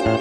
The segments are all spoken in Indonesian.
Assalamualaikum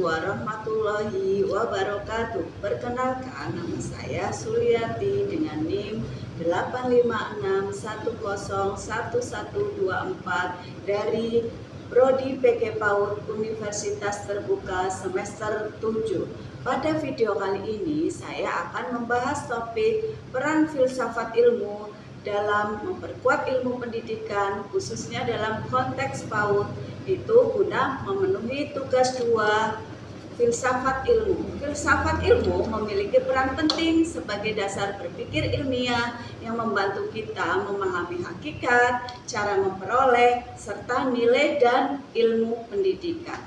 warahmatullahi wabarakatuh. Perkenalkan, nama saya Suliati dengan NIM 856101124 dari Prodi PK PAUD Universitas Terbuka semester 7. Pada video kali ini saya akan membahas topik peran filsafat ilmu dalam memperkuat ilmu pendidikan, khususnya dalam konteks PAUD, itu guna memenuhi tugas 2 filsafat ilmu. Filsafat ilmu memiliki peran penting sebagai dasar berpikir ilmiah yang membantu kita memahami hakikat, cara memperoleh, serta nilai dan ilmu pendidikan.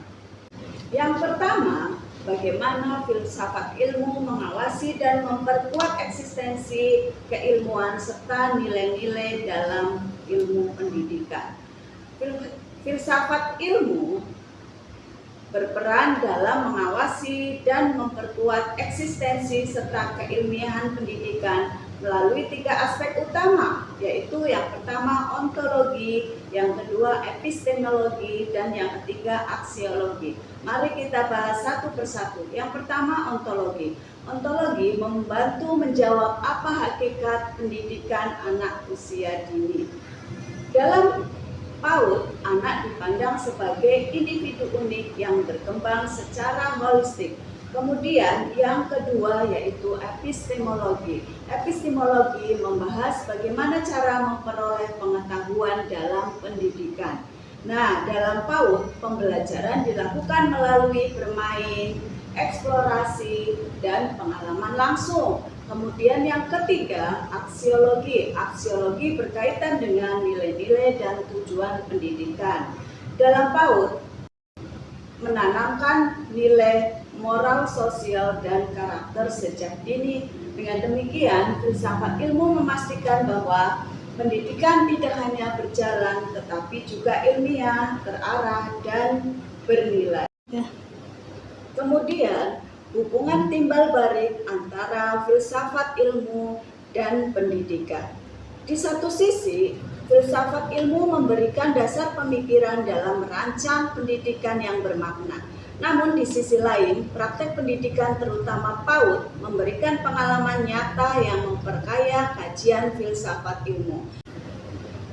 Yang pertama, bagaimana filsafat ilmu mengawasi dan memperkuat eksistensi keilmuan serta nilai-nilai dalam ilmu pendidikan. Filsafat ilmu berperan dalam mengawasi dan memperkuat eksistensi serta keilmiahan pendidikan melalui 3 aspek utama, yaitu yang pertama ontologi, yang kedua epistemologi, dan yang ketiga aksiologi. Mari kita bahas satu persatu. Yang pertama ontologi. Ontologi membantu menjawab apa hakikat pendidikan anak usia dini. Dalam PAUD, anak dipandang sebagai individu unik yang berkembang secara holistik. Kemudian yang kedua yaitu epistemologi. Epistemologi membahas bagaimana cara memperoleh pengetahuan dalam pendidikan. Nah, dalam PAUD, pembelajaran dilakukan melalui bermain, eksplorasi, dan pengalaman langsung. Kemudian yang ketiga, aksiologi. Aksiologi berkaitan dengan nilai-nilai dan tujuan pendidikan. Dalam PAUD, menanamkan nilai moral, sosial, dan karakter sejak dini. Dengan demikian, filsafat ilmu memastikan bahwa pendidikan tidak hanya berjalan, tetapi juga ilmiah, terarah, dan bernilai. Kemudian, hubungan timbal balik antara filsafat ilmu dan pendidikan. Di satu sisi, filsafat ilmu memberikan dasar pemikiran dalam merancang pendidikan yang bermakna. Namun di sisi lain, praktek pendidikan terutama PAUD memberikan pengalaman nyata yang memperkaya kajian filsafat ilmu.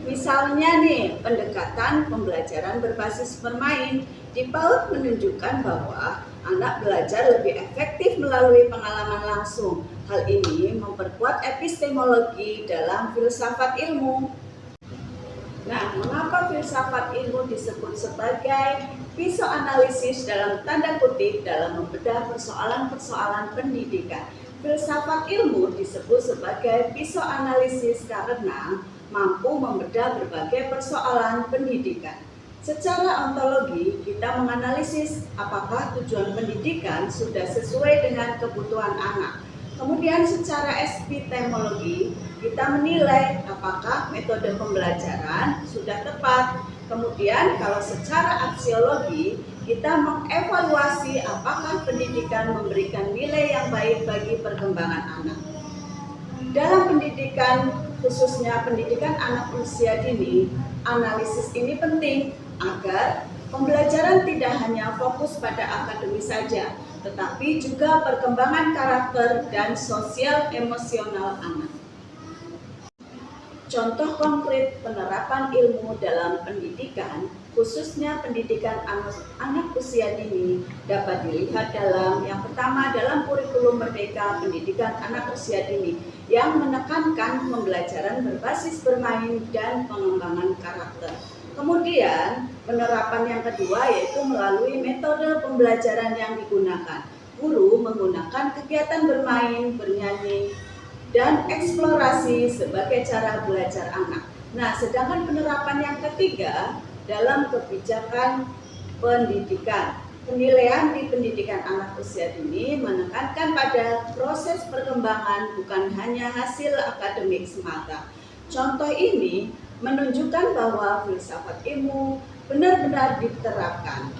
Misalnya nih, pendekatan pembelajaran berbasis bermain di PAUD menunjukkan bahwa anak belajar lebih efektif melalui pengalaman langsung. Hal ini memperkuat epistemologi dalam filsafat ilmu. Nah, mengapa filsafat ilmu disebut sebagai pisau analisis dalam tanda kutip dalam membedah persoalan-persoalan pendidikan? Filsafat ilmu disebut sebagai pisau analisis karena mampu membedah berbagai persoalan pendidikan. Secara ontologi, kita menganalisis apakah tujuan pendidikan sudah sesuai dengan kebutuhan anak. Kemudian secara epistemologi, kita menilai apakah metode pembelajaran sudah tepat. Kemudian kalau secara aksiologi, kita mengevaluasi apakah pendidikan memberikan nilai yang baik bagi perkembangan anak. Dalam pendidikan, khususnya pendidikan anak usia dini, analisis ini penting agar pembelajaran tidak hanya fokus pada akademis saja, tetapi juga perkembangan karakter dan sosial emosional anak. Contoh konkret penerapan ilmu dalam pendidikan, khususnya pendidikan anak usia dini, dapat dilihat dalam yang pertama dalam kurikulum Merdeka Pendidikan Anak Usia Dini yang menekankan pembelajaran berbasis bermain dan pengembangan karakter. Kemudian penerapan yang kedua yaitu melalui metode pembelajaran yang digunakan. Guru menggunakan kegiatan bermain, bernyanyi, dan eksplorasi sebagai cara belajar anak. Nah, sedangkan penerapan yang ketiga dalam kebijakan pendidikan. Penilaian di pendidikan anak usia dini menekankan pada proses perkembangan bukan hanya hasil akademik semata. Contoh ini menunjukkan bahwa filsafat ilmu benar-benar diterapkan.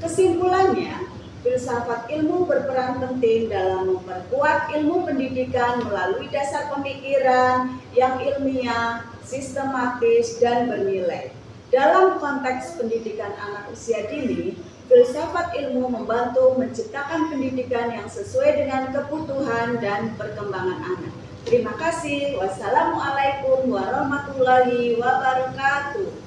Kesimpulannya, filsafat ilmu berperan penting dalam memperkuat ilmu pendidikan melalui dasar pemikiran yang ilmiah, sistematis, dan bernilai. Dalam konteks pendidikan anak usia dini, filsafat ilmu membantu menciptakan pendidikan yang sesuai dengan kebutuhan dan perkembangan anak. Terima kasih. Wassalamualaikum warahmatullahi wabarakatuh.